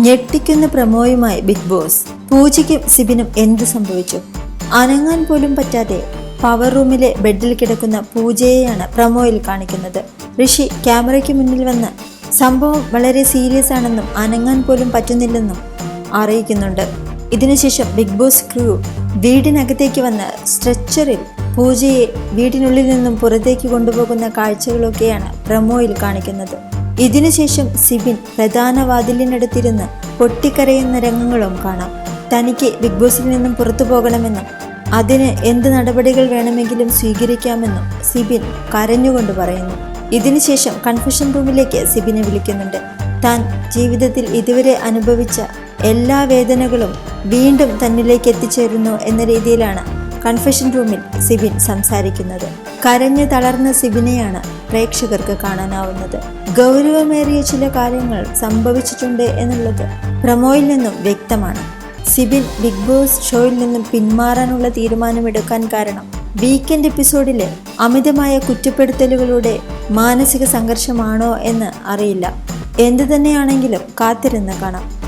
ഞെട്ടിക്കുന്ന പ്രമോയുമായി big boss. പൂജയ്ക്കും സിബിനും എന്ത് സംഭവിച്ചു? അനങ്ങാൻ പോലും പറ്റാതെ പവർ റൂമിലെ ബെഡിൽ കിടക്കുന്ന പൂജയെയാണ് പ്രമോയിൽ കാണിക്കുന്നത്. ഋഷി ക്യാമറയ്ക്ക് മുന്നിൽ വന്ന് സംഭവം വളരെ സീരിയസ് ആണെന്നും അനങ്ങാൻ പോലും പറ്റുന്നില്ലെന്നും അറിയിക്കുന്നുണ്ട്. ഇതിനുശേഷം ബിഗ് ബോസ് ക്രൂ വീടിനകത്തേക്ക് വന്ന് സ്ട്രെച്ചറിൽ പൂജയെ വീടിനുള്ളിൽ നിന്നും പുറത്തേക്ക് കൊണ്ടുപോകുന്ന കാഴ്ചകളൊക്കെയാണ് പ്രമോയിൽ കാണിക്കുന്നത്. ഇതിനുശേഷം സിബിൻ പ്രധാന വാതിലിനടുത്തിരുന്ന് പൊട്ടിക്കരയുന്ന രംഗങ്ങളും കാണാം. തനിക്ക് ബിഗ് ബോസിൽ നിന്നും പുറത്തു പോകണമെന്നും അതിന് എന്ത് നടപടികൾ വേണമെങ്കിലും സ്വീകരിക്കാമെന്നും സിബിൻ കരഞ്ഞുകൊണ്ട് പറയുന്നു. ഇതിനുശേഷം കൺഫെഷൻ റൂമിലേക്ക് സിബിനെ വിളിക്കുന്നുണ്ട്. താൻ ജീവിതത്തിൽ ഇതുവരെ അനുഭവിച്ച എല്ലാ വേദനകളും വീണ്ടും തന്നിലേക്ക് എത്തിച്ചേരുന്നു എന്ന രീതിയിലാണ് കൺഫെഷൻ റൂമിൽ സിബിൻ സംസാരിക്കുന്നത്. കരഞ്ഞു തളർന്ന സിബിനെയാണ് പ്രേക്ഷകർക്ക് കാണാനാവുന്നത്. ഗൗരവമേറിയ ചില കാര്യങ്ങൾ സംഭവിച്ചിട്ടുണ്ട് എന്നുള്ളത് പ്രമോയിൽ നിന്നും വ്യക്തമാണ്. സിബിൻ ബിഗ് ബോസ് ഷോയിൽ നിന്നും പിന്മാറാനുള്ള തീരുമാനമെടുക്കാൻ കാരണം വീക്കെൻഡ് എപ്പിസോഡിലെ അമിതമായ കുറ്റപ്പെടുത്തലുകളുടെ മാനസിക സംഘർഷമാണോ എന്ന് അറിയില്ല. എന്തു തന്നെയാണെങ്കിലും കാത്തിരുന്ന് കാണാം.